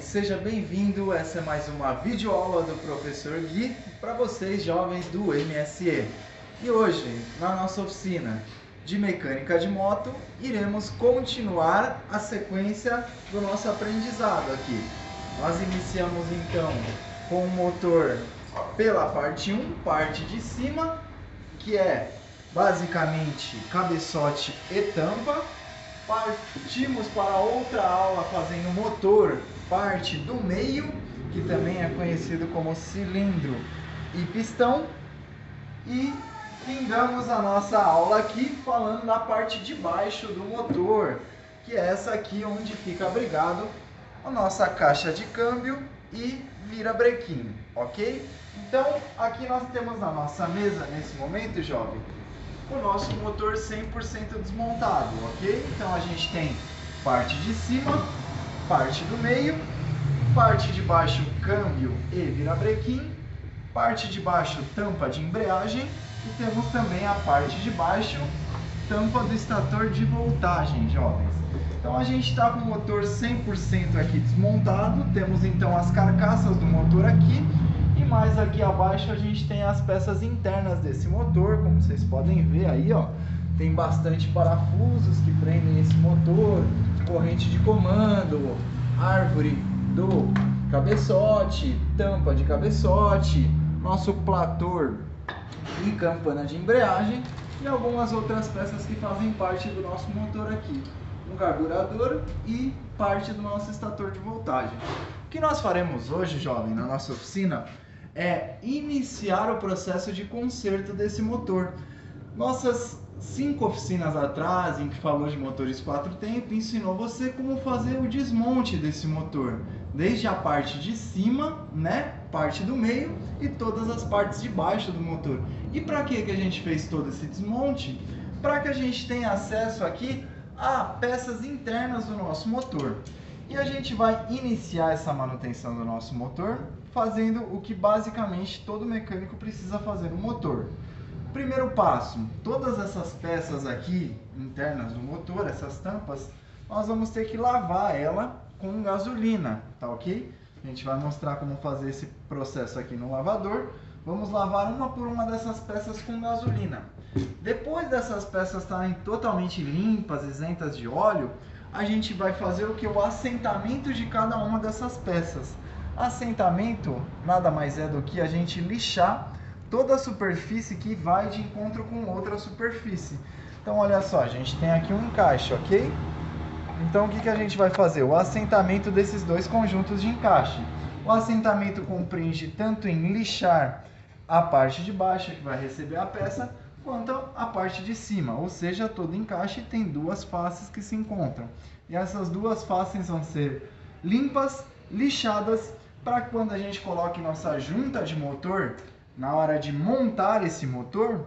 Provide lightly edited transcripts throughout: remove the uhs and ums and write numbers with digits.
jovens, seja bem-vindo. Essa é mais uma videoaula do professor Gui para vocês, jovens do MSE. E hoje, na nossa oficina de mecânica de moto, iremos continuar a sequência do nosso aprendizado aqui. Nós iniciamos então com o motor pela parte 1, parte de cima, que é basicamente cabeçote e tampa. Partimos para outra aula fazendo motor, parte do meio, que também é conhecido como cilindro e pistão. E findamos a nossa aula aqui falando da parte de baixo do motor, que é essa aqui onde fica abrigado a nossa caixa de câmbio e virabrequim, ok? Então, aqui nós temos na nossa mesa, nesse momento, jovem, o nosso motor 100% desmontado, ok? Então a gente tem parte de cima, parte do meio, parte de baixo câmbio e virabrequim, parte de baixo tampa de embreagem e temos também a parte de baixo tampa do estator de voltagem, jovens. Então a gente está com o motor 100% aqui desmontado, temos então as carcaças do motor aqui. E mais aqui abaixo a gente tem as peças internas desse motor, como vocês podem ver aí, ó. Tem bastante parafusos que prendem esse motor, corrente de comando, árvore do cabeçote, tampa de cabeçote, nosso platô e campana de embreagem e algumas outras peças que fazem parte do nosso motor aqui. Um carburador e parte do nosso estator de voltagem. O que nós faremos hoje, jovem, na nossa oficina é iniciar o processo de conserto desse motor. Nossas 5 oficinas atrás, em que falou de motores 4 tempos, ensinou você como fazer o desmonte desse motor, desde a parte de cima, né, parte do meio e todas as partes de baixo do motor. E para que a gente fez todo esse desmonte? Para que a gente tenha acesso aqui a peças internas do nosso motor. E a gente vai iniciar essa manutenção do nosso motor fazendo o que basicamente todo mecânico precisa fazer no motor. Primeiro passo, todas essas peças aqui internas do motor, essas tampas, nós vamos ter que lavar ela com gasolina, tá ok? A gente vai mostrar como fazer esse processo aqui no lavador. Vamos lavar uma por uma dessas peças com gasolina. Depois dessas peças estarem totalmente limpas, isentas de óleo, a gente vai fazer o que? O assentamento de cada uma dessas peças. Assentamento nada mais é do que a gente lixar toda a superfície que vai de encontro com outra superfície. Então olha só, a gente tem aqui um encaixe, ok? Então o que a gente vai fazer? O assentamento desses dois conjuntos de encaixe. O assentamento compreende tanto em lixar a parte de baixo, que vai receber a peça, quanto a parte de cima, ou seja, todo encaixe tem duas faces que se encontram. E essas duas faces vão ser limpas, lixadas, para quando a gente coloque nossa junta de motor, na hora de montar esse motor,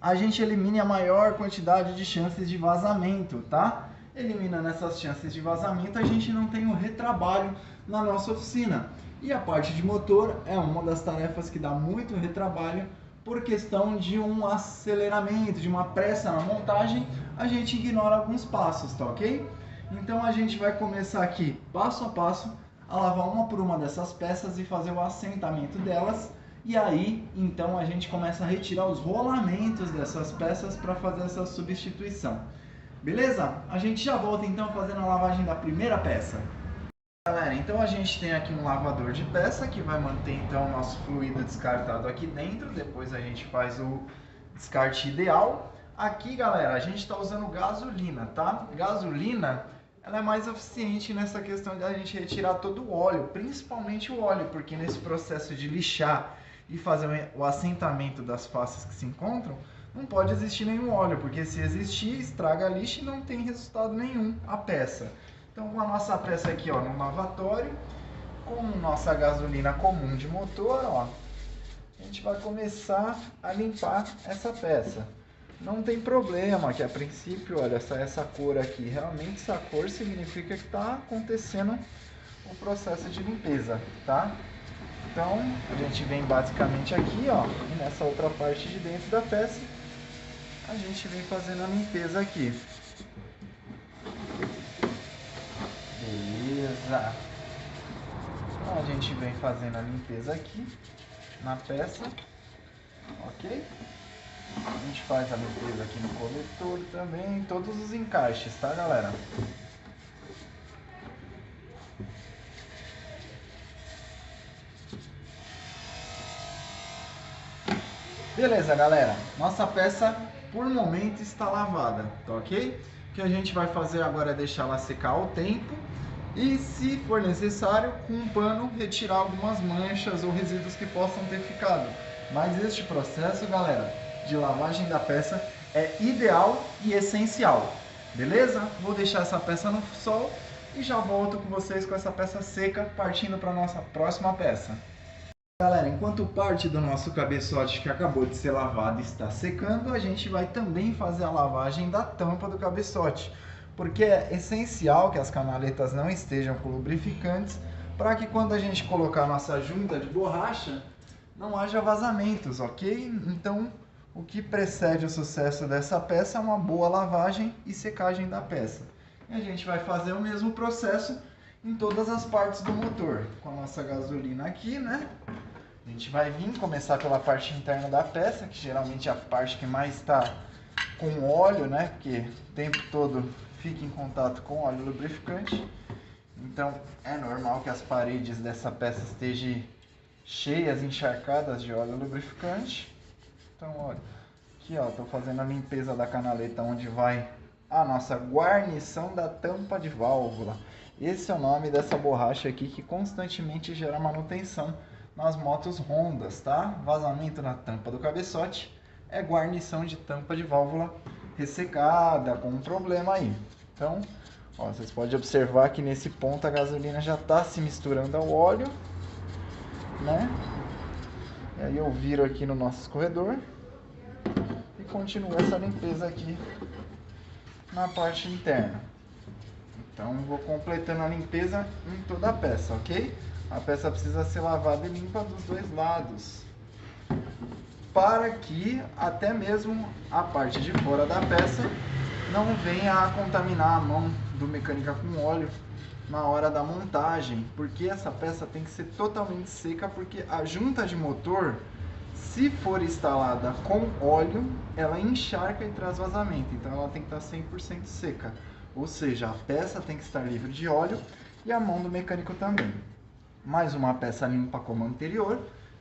a gente elimine a maior quantidade de chances de vazamento, tá? Eliminando essas chances de vazamento, a gente não tem o retrabalho na nossa oficina. E a parte de motor é uma das tarefas que dá muito retrabalho, por questão de um aceleramento, de uma pressa na montagem, a gente ignora alguns passos, tá ok? Então a gente vai começar aqui, passo a passo, a lavar uma por uma dessas peças e fazer o assentamento delas. E aí, então, a gente começa a retirar os rolamentos dessas peças para fazer essa substituição. Beleza? A gente já volta então fazendo a lavagem da primeira peça. Galera, então a gente tem aqui um lavador de peça que vai manter então o nosso fluido descartado aqui dentro. Depois a gente faz o descarte ideal. Aqui, galera, a gente está usando gasolina, tá? Gasolina, ela é mais eficiente nessa questão de a gente retirar todo o óleo, principalmente o óleo, porque nesse processo de lixar e fazer o assentamento das faces que se encontram, não pode existir nenhum óleo, porque se existir, estraga a lixa e não tem resultado nenhum a peça. Então, com a nossa peça aqui, ó, no lavatório, com nossa gasolina comum de motor, ó, a gente vai começar a limpar essa peça. Não tem problema, que a princípio, olha, essa cor aqui, realmente essa cor significa que está acontecendo o processo de limpeza, tá? Então, a gente vem basicamente aqui, ó, e nessa outra parte de dentro da peça, a gente vem fazendo a limpeza aqui. Beleza. Então a gente vem fazendo a limpeza aqui na peça, ok? A gente faz a limpeza aqui no coletor também, em todos os encaixes, tá, galera? Beleza, galera. Nossa peça, por momento, está lavada, tá ok? O que a gente vai fazer agora é deixar ela secar ao tempo e, se for necessário, com um pano, retirar algumas manchas ou resíduos que possam ter ficado. Mas este processo, galera, de lavagem da peça é ideal e essencial, beleza? Vou deixar essa peça no sol e já volto com vocês com essa peça seca, partindo para a nossa próxima peça. Galera, enquanto parte do nosso cabeçote que acabou de ser lavado está secando, a gente vai também fazer a lavagem da tampa do cabeçote, porque é essencial que as canaletas não estejam com lubrificantes para que quando a gente colocar a nossa junta de borracha não haja vazamentos, ok? Então, o que precede o sucesso dessa peça é uma boa lavagem e secagem da peça. E a gente vai fazer o mesmo processo em todas as partes do motor. Com a nossa gasolina aqui, né? A gente vai vir começar pela parte interna da peça, que geralmente é a parte que mais está com óleo, né? Porque o tempo todo fica em contato com óleo lubrificante. Então é normal que as paredes dessa peça estejam cheias, encharcadas de óleo lubrificante. Então, olha, aqui ó, tô fazendo a limpeza da canaleta onde vai a nossa guarnição da tampa de válvula. Esse é o nome dessa borracha aqui que constantemente gera manutenção nas motos Hondas, tá? Vazamento na tampa do cabeçote é guarnição de tampa de válvula ressecada, com um problema aí. Então, ó, vocês podem observar que nesse ponto a gasolina já está se misturando ao óleo, né? E aí eu viro aqui no nosso escorredor e continuo essa limpeza aqui na parte interna. Então vou completando a limpeza em toda a peça, ok? A peça precisa ser lavada e limpa dos dois lados, para que até mesmo a parte de fora da peça não venha a contaminar a mão do mecânico com óleo na hora da montagem, porque essa peça tem que ser totalmente seca, porque a junta de motor, se for instalada com óleo, ela encharca e traz vazamento, então ela tem que estar 100% seca, ou seja, a peça tem que estar livre de óleo e a mão do mecânico também. Mais uma peça limpa como a anterior.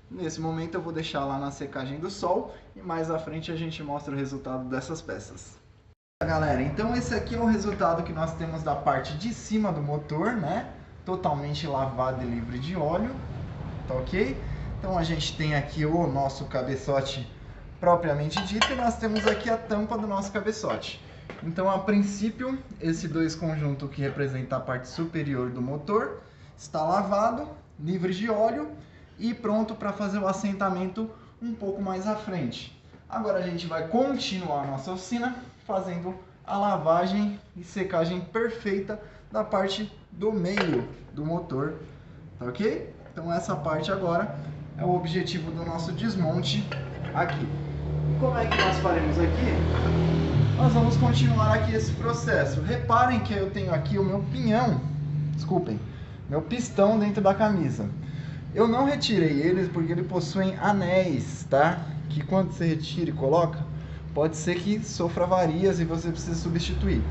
Nesse momento eu vou deixar lá na secagem do sol e mais à frente a gente mostra o resultado dessas peças. Galera, então esse aqui é o resultado que nós temos da parte de cima do motor, né? Totalmente lavado e livre de óleo, tá ok? Então a gente tem aqui o nosso cabeçote propriamente dito e nós temos aqui a tampa do nosso cabeçote. Então a princípio, esse dois conjunto que representa a parte superior do motor está lavado, livre de óleo e pronto para fazer o assentamento um pouco mais à frente. Agora a gente vai continuar a nossa oficina fazendo a lavagem e secagem perfeita da parte do meio do motor, tá ok? Então essa parte agora é o objetivo do nosso desmonte aqui. E como é que nós faremos aqui? Nós vamos continuar aqui esse processo. Reparem que eu tenho aqui o meu pinhão, desculpem, meu pistão dentro da camisa. Eu não retirei eles porque eles possuem anéis, tá? Que quando você retira e coloca, pode ser que sofra avarias e você precise substituir.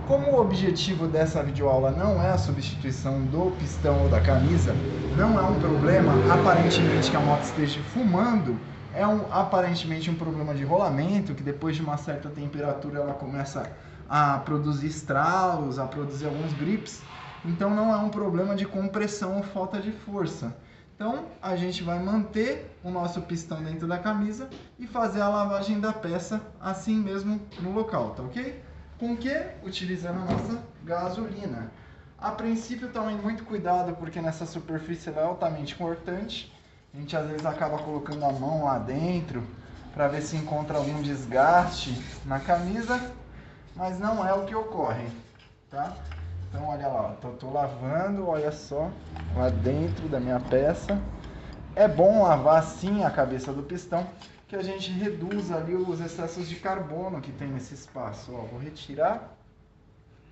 Como o objetivo dessa videoaula não é a substituição do pistão ou da camisa, não é um problema, aparentemente, que a moto esteja fumando, é aparentemente um problema de rolamento, que depois de uma certa temperatura ela começa a produzir estralos, a produzir alguns grips. Então não é um problema de compressão ou falta de força. Então a gente vai manter o nosso pistão dentro da camisa e fazer a lavagem da peça assim mesmo no local, tá ok? Com o que? Utilizando a nossa gasolina. A princípio tomem muito cuidado porque nessa superfície ela é altamente cortante. A gente às vezes acaba colocando a mão lá dentro para ver se encontra algum desgaste na camisa, mas não é o que ocorre, tá? Então olha lá, tô lavando, olha só, lá dentro da minha peça. É bom lavar sim a cabeça do pistão, que a gente reduz ali os excessos de carbono que tem nesse espaço. Ó, vou retirar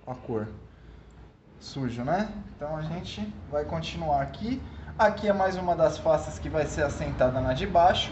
a cor. Sujo, né? Então a gente vai continuar aqui. Aqui é mais uma das faces que vai ser assentada na de baixo.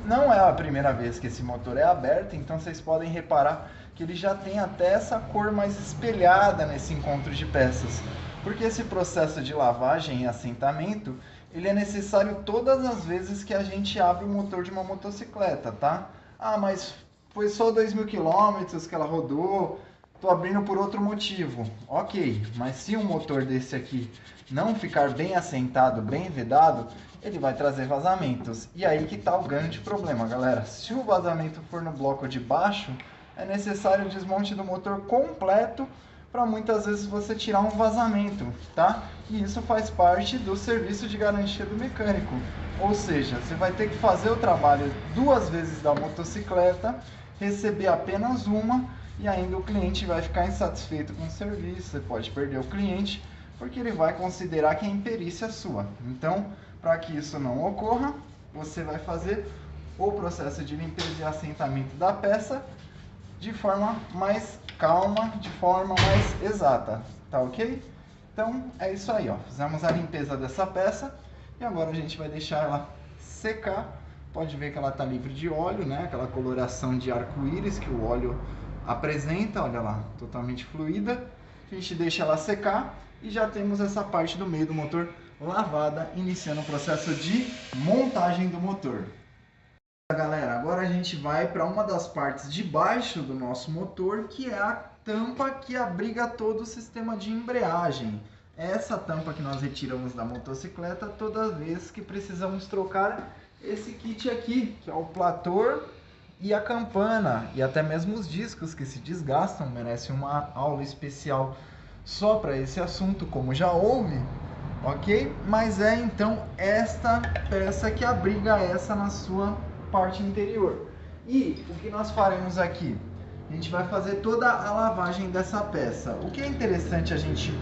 Não é a primeira vez que esse motor é aberto, então vocês podem reparar que ele já tem até essa cor mais espelhada nesse encontro de peças. Porque esse processo de lavagem e assentamento, ele é necessário todas as vezes que a gente abre o motor de uma motocicleta, tá? Ah, mas foi só 2.000 quilômetros que ela rodou, tô abrindo por outro motivo. Ok, mas se um motor desse aqui não ficar bem assentado, bem vedado, ele vai trazer vazamentos. E aí que tá o grande problema, galera. Se o vazamento for no bloco de baixo, é necessário o desmonte do motor completo para muitas vezes você tirar um vazamento, tá? E isso faz parte do serviço de garantia do mecânico. Ou seja, você vai ter que fazer o trabalho 2 vezes da motocicleta, receber apenas uma, e ainda o cliente vai ficar insatisfeito com o serviço. Você pode perder o cliente, porque ele vai considerar que é imperícia sua. Então, para que isso não ocorra, você vai fazer o processo de limpeza e assentamento da peça de forma mais calma, de forma mais exata, tá ok? Então é isso aí, ó. Fizemos a limpeza dessa peça e agora a gente vai deixar ela secar. Pode ver que ela está livre de óleo, né? Aquela coloração de arco-íris que o óleo apresenta, olha lá, totalmente fluida. A gente deixa ela secar e já temos essa parte do meio do motor lavada, iniciando o processo de montagem do motor. Galera, agora a gente vai para uma das partes de baixo do nosso motor, que é a tampa que abriga todo o sistema de embreagem. É essa tampa que nós retiramos da motocicleta toda vez que precisamos trocar esse kit aqui, que é o plator e a campana, e até mesmo os discos que se desgastam. Merece uma aula especial só para esse assunto, como já houve, ok? Mas é então esta peça que abriga essa na sua parte interior. E o que nós faremos aqui? A gente vai fazer toda a lavagem dessa peça. O que é interessante a gente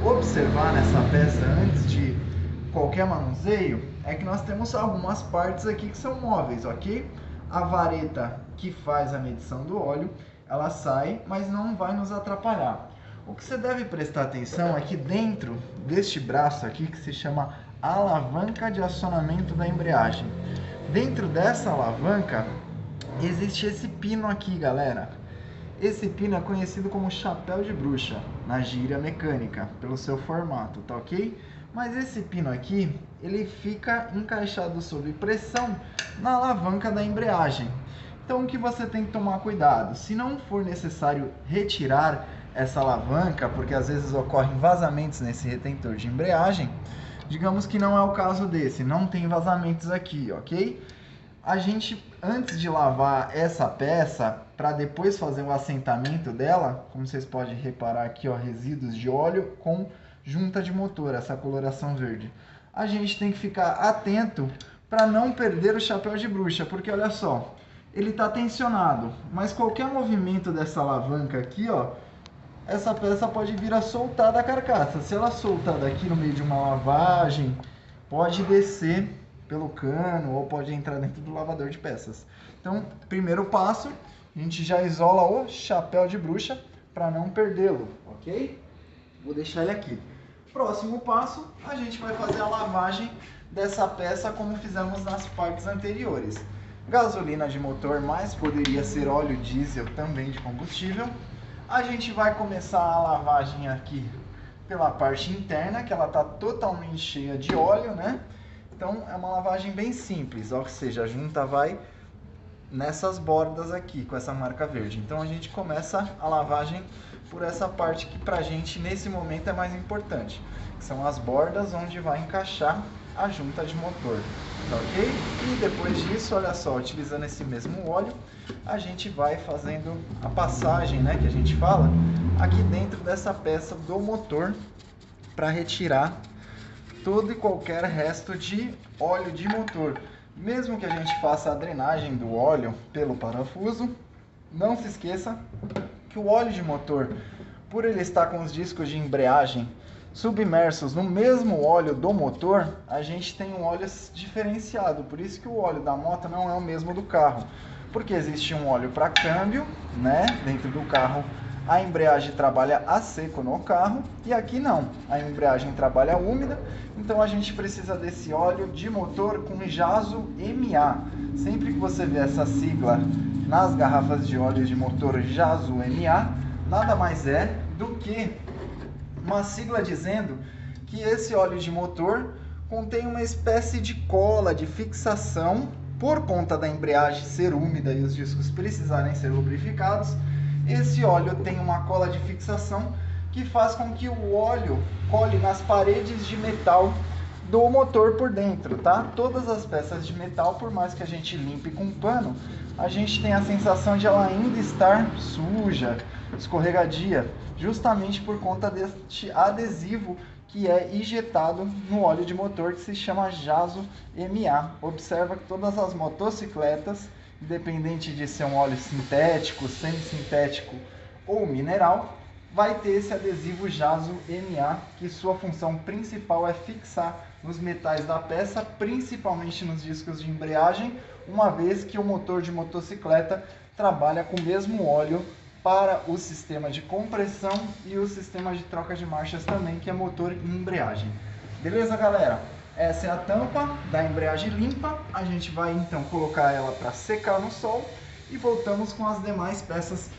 observar nessa peça antes de qualquer manuseio é que nós temos algumas partes aqui que são móveis, ok? A vareta que faz a medição do óleo, ela sai, mas não vai nos atrapalhar. O que você deve prestar atenção é que dentro deste braço aqui, que se chama alavanca de acionamento da embreagem, dentro dessa alavanca existe esse pino aqui, galera. Esse pino é conhecido como chapéu de bruxa na gíria mecânica, pelo seu formato, tá ok? Mas esse pino aqui, ele fica encaixado sob pressão na alavanca da embreagem. Então o que você tem que tomar cuidado? Se não for necessário retirar essa alavanca, porque às vezes ocorrem vazamentos nesse retentor de embreagem, digamos que não é o caso desse, não tem vazamentos aqui, ok? A gente, antes de lavar essa peça, para depois fazer o assentamento dela, como vocês podem reparar aqui, ó, resíduos de óleo com junta de motor, essa coloração verde. A gente tem que ficar atento para não perder o chapéu de bruxa, porque olha só, ele está tensionado, mas qualquer movimento dessa alavanca aqui, ó, essa peça pode vir a soltar da carcaça. Se ela soltar daqui no meio de uma lavagem, pode descer pelo cano ou pode entrar dentro do lavador de peças. Então, primeiro passo, a gente já isola o chapéu de bruxa para não perdê-lo, ok? Vou deixar ele aqui. Próximo passo, a gente vai fazer a lavagem dessa peça como fizemos nas partes anteriores. Gasolina de motor, mas poderia ser óleo diesel também de combustível. A gente vai começar a lavagem aqui pela parte interna, que ela está totalmente cheia de óleo, né? Então é uma lavagem bem simples, ou seja, a junta vai nessas bordas aqui, com essa marca verde. Então a gente começa a lavagem por essa parte que pra gente nesse momento é mais importante, que são as bordas onde vai encaixar a junta de motor, tá ok? E depois disso, olha só, utilizando esse mesmo óleo, a gente vai fazendo a passagem, né, que a gente fala, aqui dentro dessa peça do motor, para retirar todo e qualquer resto de óleo de motor. Mesmo que a gente faça a drenagem do óleo pelo parafuso, não se esqueça que o óleo de motor, por ele estar com os discos de embreagem submersos no mesmo óleo do motor, a gente tem um óleo diferenciado. Por isso que o óleo da moto não é o mesmo do carro, porque existe um óleo para câmbio, né? Dentro do carro a embreagem trabalha a seco no carro e aqui não, a embreagem trabalha úmida, então a gente precisa desse óleo de motor com Jaso MA. Sempre que você vê essa sigla nas garrafas de óleo de motor Jaso MA, nada mais é do que uma sigla dizendo que esse óleo de motor contém uma espécie de cola de fixação por conta da embreagem ser úmida e os discos precisarem ser lubrificados. Esse óleo tem uma cola de fixação que faz com que o óleo cole nas paredes de metal do motor por dentro, tá? Todas as peças de metal, por mais que a gente limpe com pano, a gente tem a sensação de ela ainda estar suja, escorregadia, justamente por conta deste adesivo que é injetado no óleo de motor, que se chama Jaso MA. Observa que todas as motocicletas, independente de ser um óleo sintético, semi-sintético ou mineral, vai ter esse adesivo Jaso MA, que sua função principal é fixar nos metais da peça, principalmente nos discos de embreagem, uma vez que o motor de motocicleta trabalha com o mesmo óleo para o sistema de compressão e o sistema de troca de marchas também, que é motor e embreagem. Beleza, galera? Essa é a tampa da embreagem limpa. A gente vai então colocar ela para secar no sol e voltamos com as demais peças,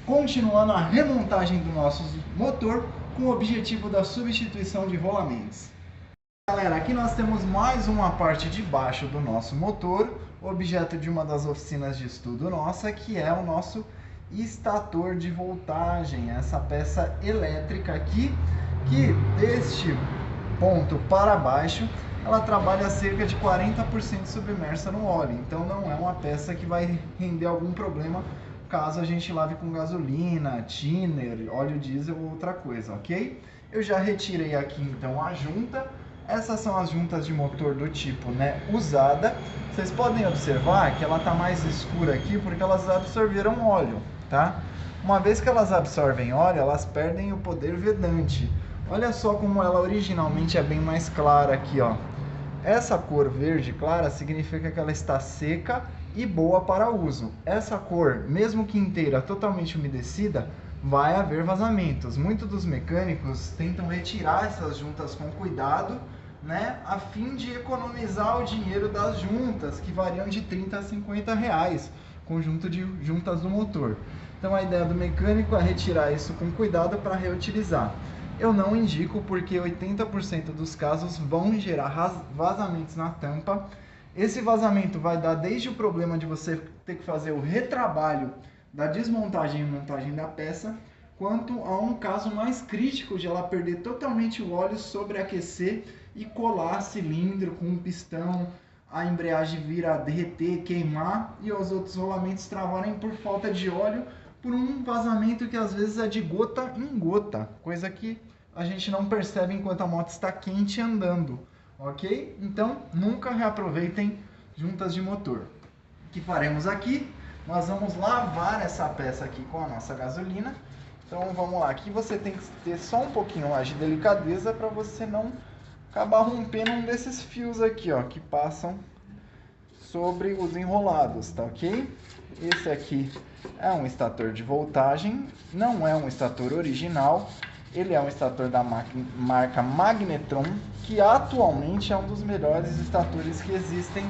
continuando a remontagem do nosso motor com o objetivo da substituição de rolamentos. Galera, aqui nós temos mais uma parte de baixo do nosso motor, objeto de uma das oficinas de estudo nossa, que é o nosso estator de voltagem, essa peça elétrica aqui, que deste ponto para baixo, ela trabalha cerca de 40% submersa no óleo, então não é uma peça que vai render algum problema caso a gente lave com gasolina, thinner, óleo diesel ou outra coisa, ok? Eu já retirei aqui então a junta. Essas são as juntas de motor do tipo, usada. Vocês podem observar que ela está mais escura aqui porque elas absorveram óleo, tá? Uma vez que elas absorvem óleo, elas perdem o poder vedante. Olha só como ela originalmente é bem mais clara aqui, ó. Essa cor verde clara significa que ela está seca e boa para uso. Essa cor, mesmo que inteira, totalmente umedecida, vai haver vazamentos. Muitos dos mecânicos tentam retirar essas juntas com cuidado, a fim de economizar o dinheiro das juntas, que variam de 30 a 50 reais, conjunto de juntas do motor. Então a ideia do mecânico é retirar isso com cuidado para reutilizar. Eu não indico porque 80% dos casos vão gerar vazamentos na tampa. Esse vazamento vai dar desde o problema de você ter que fazer o retrabalho da desmontagem e montagem da peça, quanto a um caso mais crítico de ela perder totalmente o óleo, sobreaquecer e colar cilindro com um pistão, a embreagem vir a derreter, queimar e os outros rolamentos travarem por falta de óleo, por um vazamento que às vezes é de gota em gota, coisa que a gente não percebe enquanto a moto está quente andando, ok? Então nunca reaproveitem juntas de motor. O que faremos aqui? Nós vamos lavar essa peça aqui com a nossa gasolina. Então vamos lá, aqui você tem que ter só um pouquinho mais de delicadeza para você não acabar rompendo um desses fios aqui, ó, que passam sobre os enrolados, tá ok? Esse aqui é um estator de voltagem, não é um estator original, ele é um estator da marca Magnetron, que atualmente é um dos melhores estatores que existem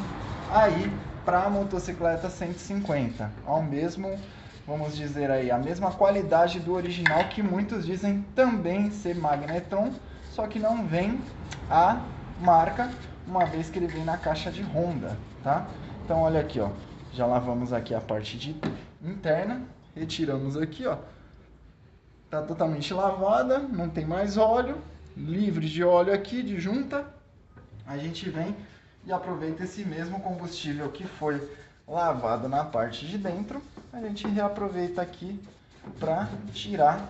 aí para motocicleta 150, ao mesmo, vamos dizer aí, a mesma qualidade do original, que muitos dizem também ser Magnetron, só que não vem a marca, uma vez que ele vem na caixa de Honda, tá? Então olha aqui, ó, já lavamos aqui a parte interna, retiramos aqui, ó, tá totalmente lavada, não tem mais óleo, livre de óleo aqui, de junta. A gente vem e aproveita esse mesmo combustível que foi lavado na parte de dentro, a gente reaproveita aqui para tirar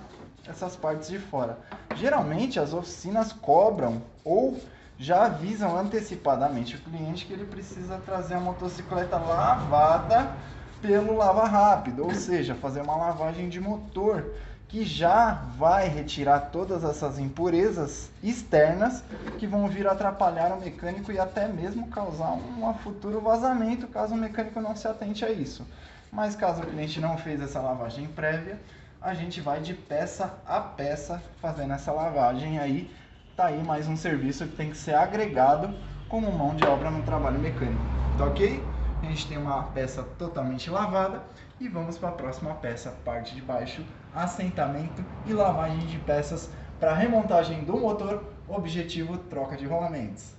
essas partes de fora. Geralmente as oficinas cobram ou já avisam antecipadamente o cliente que ele precisa trazer a motocicleta lavada pelo lava rápido, ou seja, fazer uma lavagem de motor, que já vai retirar todas essas impurezas externas que vão vir atrapalhar o mecânico e até mesmo causar um futuro vazamento, caso o mecânico não se atente a isso. Mas caso o cliente não fez essa lavagem prévia, a gente vai de peça a peça fazendo essa lavagem aí. Tá aí mais um serviço que tem que ser agregado como mão de obra no trabalho mecânico, tá ok? A gente tem uma peça totalmente lavada e vamos para a próxima peça, parte de baixo, assentamento e lavagem de peças para remontagem do motor, objetivo troca de rolamentos.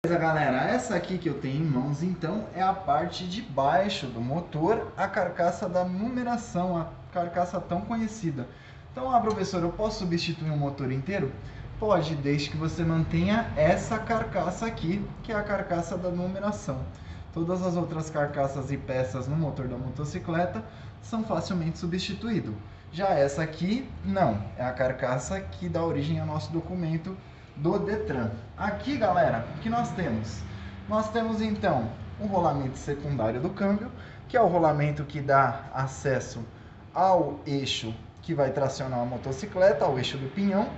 Beleza, galera, essa aqui que eu tenho em mãos então é a parte de baixo do motor, a carcaça da numeração, a carcaça tão conhecida. Então, professor, eu posso substituir um motor inteiro? Pode, desde que você mantenha essa carcaça aqui, que é a carcaça da numeração. Todas as outras carcaças e peças no motor da motocicleta são facilmente substituídos. Já essa aqui, não. É a carcaça que dá origem ao nosso documento do Detran. Aqui, galera, o que nós temos? Nós temos, então, o rolamento secundário do câmbio, que é o rolamento que dá acesso ao eixo que vai tracionar a motocicleta, ao eixo do pinhão.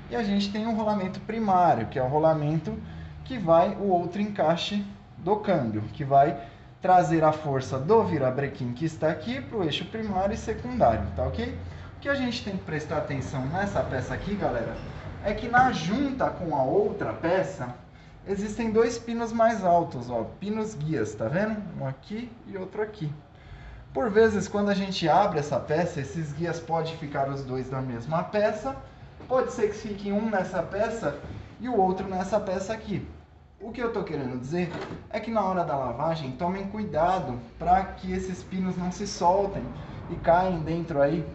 E a gente tem um rolamento primário, que é o rolamento que vai o outro encaixe do câmbio, que vai trazer a força do virabrequim que está aqui para o eixo primário e secundário, tá ok? O que a gente tem que prestar atenção nessa peça aqui, galera, é que na junta com a outra peça, existem dois pinos mais altos, ó, pinos guias, tá vendo? Um aqui e outro aqui. Por vezes, quando a gente abre essa peça, esses guias podem ficar os dois da mesma peça, pode ser que fique um nessa peça e o outro nessa peça aqui. O que eu estou querendo dizer é que na hora da lavagem, tomem cuidado para que esses pinos não se soltem e caem dentro aí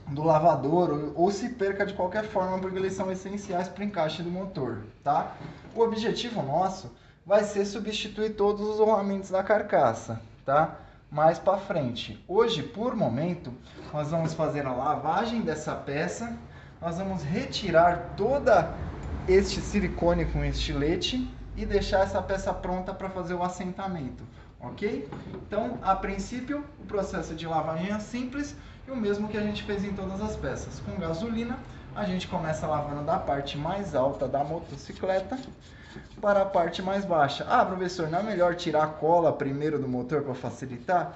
do lavador ou se perca de qualquer forma, porque eles são essenciais para o encaixe do motor, tá? O objetivo nosso vai ser substituir todos os rolamentos da carcaça, tá? Mais para frente. Hoje, por momento, nós vamos fazer a lavagem dessa peça. Nós vamos retirar toda este silicone com estilete e deixar essa peça pronta para fazer o assentamento, ok? Então, a princípio, o processo de lavagem é simples e o mesmo que a gente fez em todas as peças. Com gasolina, a gente começa lavando da parte mais alta da motocicleta para a parte mais baixa. Professor, não é melhor tirar a cola primeiro do motor para facilitar?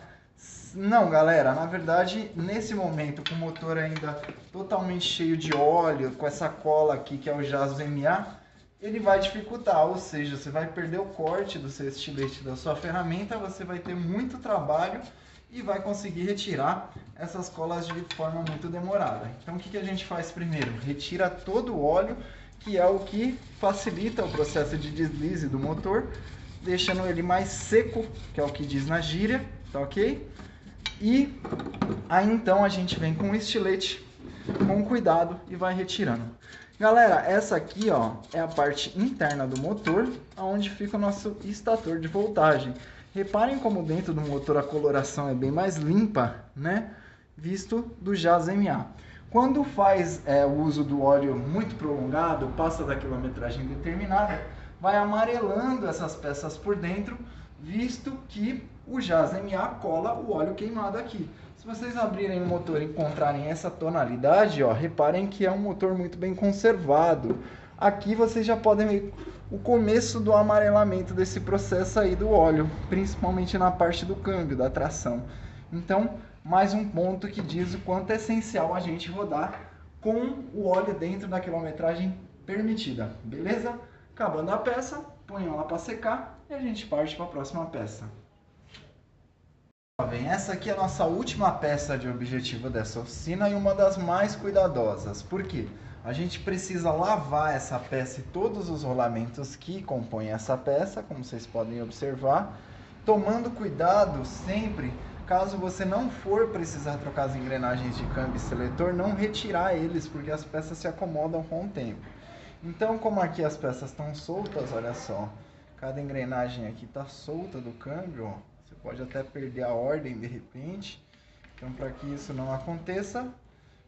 Não, galera, na verdade, nesse momento, com o motor ainda totalmente cheio de óleo, com essa cola aqui que é o JAS VMA, ele vai dificultar, ou seja, você vai perder o corte do seu estilete da sua ferramenta, você vai ter muito trabalho e vai conseguir retirar essas colas de forma muito demorada. Então, o que a gente faz primeiro? Retira todo o óleo, que é o que facilita o processo de deslize do motor, deixando ele mais seco, que é o que diz na gíria, tá ok? E aí então a gente vem com o estilete com cuidado e vai retirando. Galera, essa aqui, ó, é a parte interna do motor, onde fica o nosso estator de voltagem. Reparem como dentro do motor a coloração é bem mais limpa, né? Visto do JAS VMA. Quando faz o uso do óleo muito prolongado, passa da quilometragem determinada, vai amarelando essas peças por dentro, visto que o JAS VMA cola o óleo queimado aqui. Se vocês abrirem o motor e encontrarem essa tonalidade, ó, reparem que é um motor muito bem conservado. Aqui vocês já podem ver o começo do amarelamento desse processo aí do óleo, principalmente na parte do câmbio, da tração. Então, mais um ponto que diz o quanto é essencial a gente rodar com o óleo dentro da quilometragem permitida, beleza? Acabando a peça, põe ela para secar e a gente parte para a próxima peça. Bem, essa aqui é a nossa última peça de objetivo dessa oficina e uma das mais cuidadosas. Por quê? A gente precisa lavar essa peça e todos os rolamentos que compõem essa peça, como vocês podem observar, tomando cuidado sempre, caso você não for precisar trocar as engrenagens de câmbio e seletor, não retirar eles, porque as peças se acomodam com o tempo. Então, como aqui as peças estão soltas, olha só, cada engrenagem aqui está solta do câmbio, ó. Você pode até perder a ordem de repente. Então, para que isso não aconteça,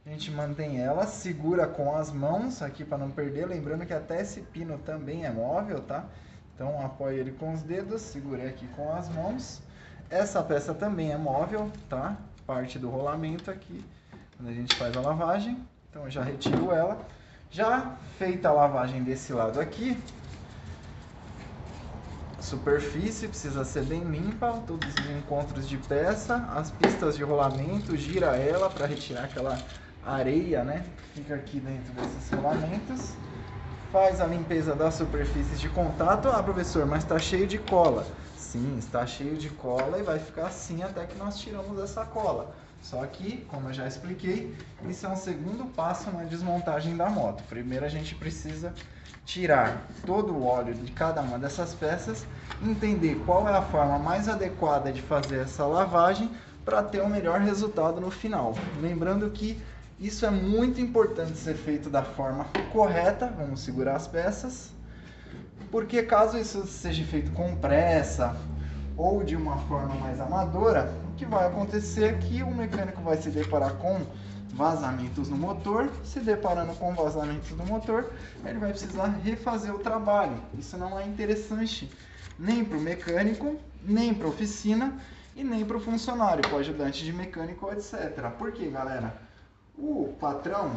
a gente mantém ela, segura com as mãos aqui para não perder. Lembrando que até esse pino também é móvel, tá? Então, apoie ele com os dedos, segure aqui com as mãos. Essa peça também é móvel, tá? Parte do rolamento aqui, quando a gente faz a lavagem. Então, eu já retiro ela. Já feita a lavagem desse lado aqui, superfície precisa ser bem limpa, todos os encontros de peça, as pistas de rolamento, gira ela para retirar aquela areia, né, que fica aqui dentro desses rolamentos. Faz a limpeza das superfícies de contato. Ah, professor, mas está cheio de cola. Sim, está cheio de cola e vai ficar assim até que nós tiramos essa cola. Só que, como eu já expliquei, isso é um segundo passo na desmontagem da moto. Primeiro a gente precisa tirar todo o óleo de cada uma dessas peças, entender qual é a forma mais adequada de fazer essa lavagem para ter o melhor resultado no final. Lembrando que isso é muito importante ser feito da forma correta. Vamos segurar as peças, porque caso isso seja feito com pressa ou de uma forma mais amadora, o que vai acontecer é que o mecânico vai se deparar com vazamentos no motor. Se deparando com vazamentos no motor, ele vai precisar refazer o trabalho. Isso não é interessante nem para o mecânico, nem para a oficina e nem para o funcionário, para o ajudante de mecânico, etc. Por quê, galera? O patrão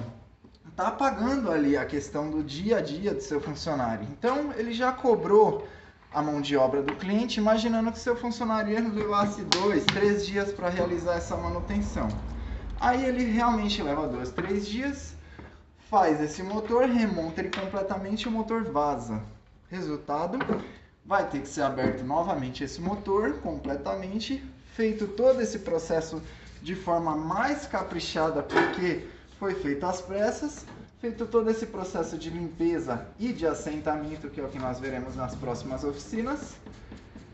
está pagando ali a questão do dia a dia do seu funcionário. Então, ele já cobrou a mão de obra do cliente, imaginando que seu funcionário levasse 2, 3 dias para realizar essa manutenção. Aí ele realmente leva 2, 3 dias, faz esse motor, remonta ele completamente e o motor vaza. Resultado, vai ter que ser aberto novamente esse motor completamente, feito todo esse processo de forma mais caprichada, porque foi feito às pressas, feito todo esse processo de limpeza e de assentamento, que é o que nós veremos nas próximas oficinas,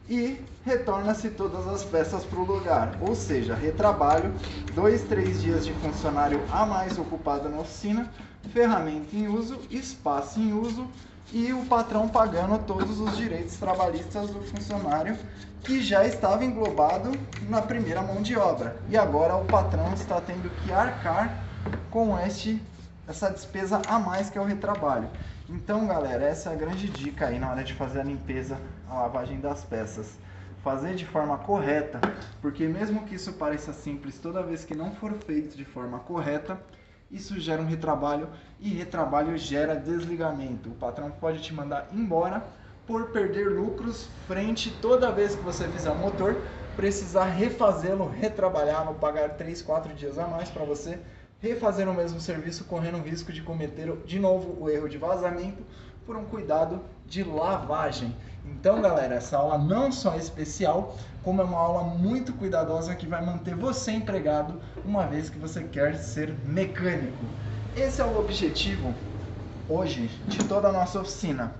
e retorna-se todas as peças para o lugar, ou seja, retrabalho, 2, 3 dias de funcionário a mais ocupado na oficina, ferramenta em uso, espaço em uso e o patrão pagando todos os direitos trabalhistas do funcionário que já estava englobado na primeira mão de obra. E agora o patrão está tendo que arcar com essa despesa a mais que é o retrabalho. Então, galera, essa é a grande dica aí na hora de fazer a limpeza, a lavagem das peças. Fazer de forma correta, porque mesmo que isso pareça simples, toda vez que não for feito de forma correta, isso gera um retrabalho e retrabalho gera desligamento. O patrão pode te mandar embora por perder lucros frente toda vez que você fizer o motor, precisar refazê-lo, retrabalhá-lo, pagar 3, 4 dias a mais para você refazer o mesmo serviço, correndo o risco de cometer de novo o erro de vazamento por um cuidado de lavagem. Então, galera, essa aula não só é especial, como é uma aula muito cuidadosa que vai manter você empregado uma vez que você quer ser mecânico. Esse é o objetivo hoje de toda a nossa oficina.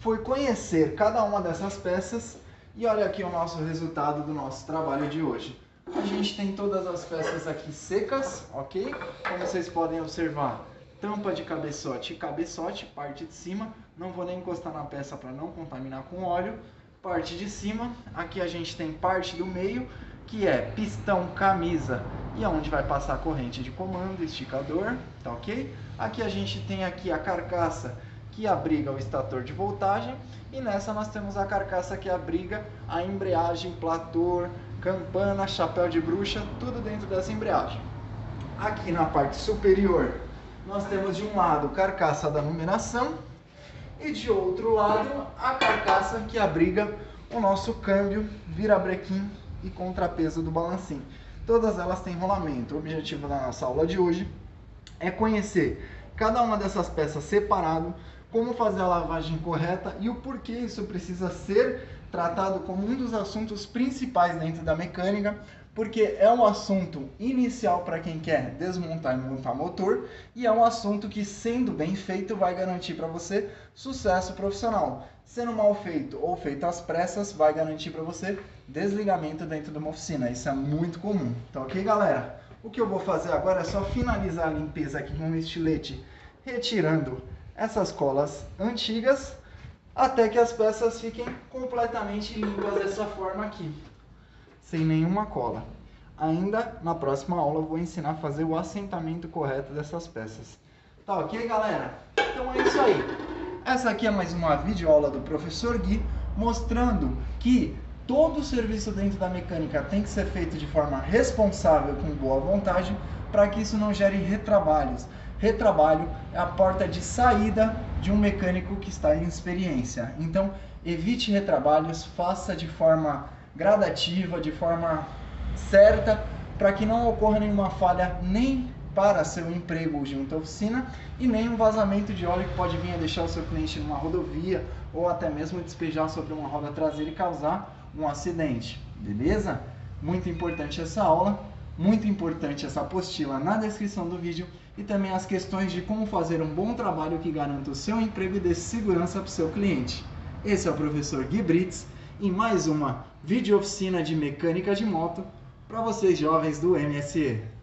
Foi conhecer cada uma dessas peças e olha aqui o nosso resultado do nosso trabalho de hoje. A gente tem todas as peças aqui secas, ok? Como vocês podem observar, tampa de cabeçote e cabeçote, parte de cima. Não vou nem encostar na peça para não contaminar com óleo. Parte de cima, aqui a gente tem parte do meio, que é pistão, camisa e onde vai passar a corrente de comando, esticador, tá ok? Aqui a gente tem aqui a carcaça que abriga o estator de voltagem e nessa nós temos a carcaça que abriga a embreagem, platô, campana, chapéu de bruxa, tudo dentro dessa embreagem. Aqui na parte superior nós temos de um lado carcaça da numeração e de outro lado a carcaça que abriga o nosso câmbio, virabrequim e contrapeso do balancinho. Todas elas têm rolamento. O objetivo da nossa aula de hoje é conhecer cada uma dessas peças separado, como fazer a lavagem correta e o porquê isso precisa ser tratado como um dos assuntos principais dentro da mecânica, porque é um assunto inicial para quem quer desmontar e montar motor e é um assunto que, sendo bem feito, vai garantir para você sucesso profissional. Sendo mal feito ou feito às pressas, vai garantir para você desligamento dentro de uma oficina. Isso é muito comum. Tá ok, galera? O que eu vou fazer agora é só finalizar a limpeza aqui com um estilete, retirando essas colas antigas, até que as peças fiquem completamente limpas dessa forma aqui, sem nenhuma cola. Ainda na próxima aula eu vou ensinar a fazer o assentamento correto dessas peças. Tá ok, galera? Então é isso aí. Essa aqui é mais uma videoaula do professor Gui, mostrando que todo o serviço dentro da mecânica tem que ser feito de forma responsável, com boa vontade, para que isso não gere retrabalhos. retrabalho é a porta de saída de um mecânico que está em experiência. Então, evite retrabalhos, faça de forma gradativa, de forma certa, para que não ocorra nenhuma falha nem para seu emprego junto à oficina e nem um vazamento de óleo que pode vir a deixar o seu cliente numa rodovia ou até mesmo despejar sobre uma roda traseira e causar um acidente, beleza? Muito importante essa aula, muito importante essa apostila na descrição do vídeo e também as questões de como fazer um bom trabalho que garanta o seu emprego e dê segurança para o seu cliente. Esse é o professor Gui Brits em mais uma videooficina de mecânica de moto para vocês jovens do MSE.